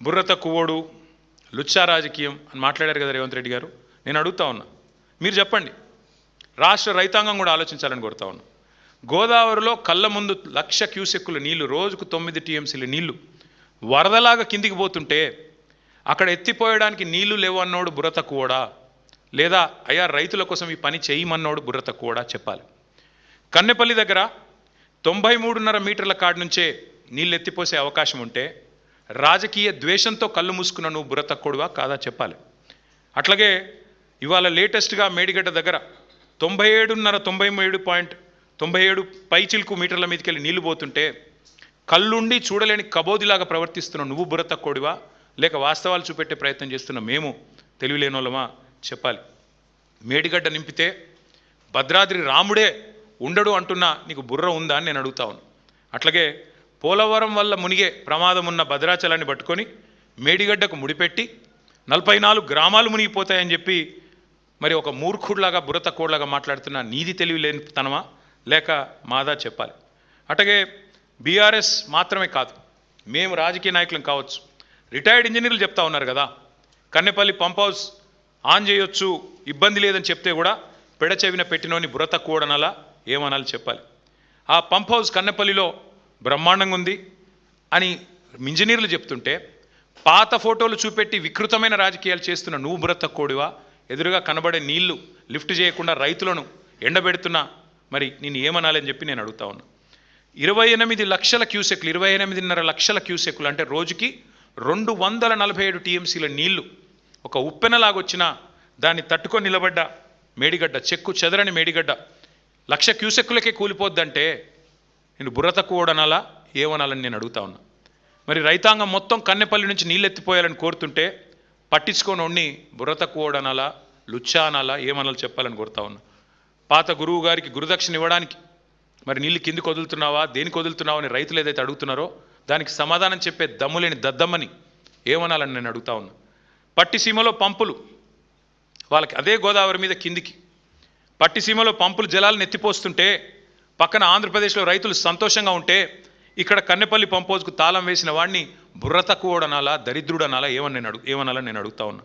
బుర్ర తక్కువోడు, లుచ్చా రాజకీయం అని మాట్లాడారు కదా రేవంత్ రెడ్డి గారు. నేను అడుగుతా ఉన్నా, మీరు చెప్పండి. రాష్ట్ర రైతాంగం కూడా ఆలోచించాలని కోరుతా ఉన్నా. గోదావరిలో కళ్ళ ముందు 1,00,000 క్యూసెక్కుల నీళ్లు, రోజుకు 9 టీఎంసీల నీళ్లు వరదలాగా కిందికి పోతుంటే అక్కడ ఎత్తిపోయడానికి నీళ్లు లేవన్నోడు బుర్ర తక్కువోడా, లేదా అయ్యా రైతుల కోసం ఈ పని చేయమన్నోడు బుర్ర తక్కువోడా చెప్పాలి. కన్నెపల్లి దగ్గర 93.5 మీటర్ల కాడి నుంచే నీళ్ళు ఎత్తిపోసే అవకాశం ఉంటే రాజకీయ ద్వేషంతో కళ్ళు మూసుకున్న నువ్వు బుర్ర తక్కువడువా కాదా చెప్పాలి. అట్లాగే ఇవాళ లేటెస్ట్గా మేడిగడ్డ దగ్గర 97 పైచిల్కు మీటర్ల మీదకి వెళ్ళి నీళ్లు పోతుంటే కళ్ళుండి చూడలేని కబోదిలాగా ప్రవర్తిస్తున్న నువ్వు బుర్ర తక్కువడివా, లేక వాస్తవాలు చూపెట్టే ప్రయత్నం చేస్తున్న మేము తెలివిలేనోళ్ళమా చెప్పాలి. మేడిగడ్డ నింపితే భద్రాద్రి రాముడే ఉండడు అంటున్నా నీకు బుర్ర ఉందా అని నేను అడుగుతా ఉన్నాను. అట్లాగే పోలవరం వల్ల మునిగే ప్రమాదం ఉన్న భద్రాచలాన్ని పట్టుకొని మేడిగడ్డకు ముడిపెట్టి 44 గ్రామాలు మునిగిపోతాయని చెప్పి మరి ఒక మూర్ఖుడిలాగా బుర్ర తక్కువలాగా మాట్లాడుతున్న నీది తెలివి లేని తనమా లేక మాదా చెప్పాలి. అట్లాగే బీఆర్ఎస్ మాత్రమే కాదు, మేము రాజకీయ నాయకులం కావచ్చు, రిటైర్డ్ ఇంజనీర్లు చెప్తా ఉన్నారు కదా, కన్నెపల్లి పంప్ హౌస్ ఆన్ చేయొచ్చు ఇబ్బంది లేదని చెప్తే కూడా పెడచెవిన పెట్టినోని బుర్ర తక్కువడనాలా ఏమనాలి చెప్పాలి. ఆ పంప్ హౌస్ కన్నెపల్లిలో బ్రహ్మాండంగా ఉంది అని ఇంజనీర్లు చెప్తుంటే పాత ఫోటోలు చూపెట్టి వికృతమైన రాజకీయాలు చేస్తున్న నువ్వు బుర్ర తక్కువడివా, ఎదురుగా కనబడే నీళ్లు లిఫ్ట్ చేయకుండా రైతులను ఎండబెడుతున్నా మరి నేను ఏమనాలని చెప్పి నేను అడుగుతా ఉన్నా. 28 లక్షల క్యూసెక్లు, 28.5 లక్షల క్యూసెక్లు అంటే రోజుకి 247 టీఎంసీల నీళ్లు ఒక ఉప్పెనలాగొచ్చినా దాన్ని తట్టుకొని నిలబడ్డ మేడిగడ్డ, చెక్కు చెదరని మేడిగడ్డ 1,00,000 క్యూసెక్కులకే కూలిపోద్దంటే నేను బుర్ర తక్కువడనాలా ఏమనాలని నేను అడుగుతా ఉన్నా. మరి రైతాంగం మొత్తం కన్నెపల్లి నుంచి నీళ్ళు ఎత్తిపోయాలని కోరుతుంటే పట్టించుకొని ఉండి బుర్ర తక్కువడనాలా, లుచ్చా అనాలా ఏమనాలి చెప్పాలని కోరుతా ఉన్నా. పాత గురువు గారికి గురుదక్షిణ ఇవ్వడానికి మరి నీళ్ళు కిందికి వదులుతున్నావా, దేనికి వదులుతున్నావా అని రైతులు ఏదైతే అడుగుతున్నారో దానికి సమాధానం చెప్పే దమ్ములేని దద్దమ్మని ఏమనాలని నేను అడుగుతా ఉన్నా. పట్టిసీమలో పంపులు వాళ్ళకి అదే గోదావరి మీద కిందికి పట్టిసీమలో పంపులు జలాలను ఎత్తిపోస్తుంటే పక్కన ఆంధ్రప్రదేశ్లో రైతులు సంతోషంగా ఉంటే ఇక్కడ కన్నెపల్లి పంప్ హౌస్కు తాళం వేసిన వాడిని బుర్ర తక్కువడనాలా, దరిద్రుడనాలా ఏమనాలని నేను అడుగుతా ఉన్నా.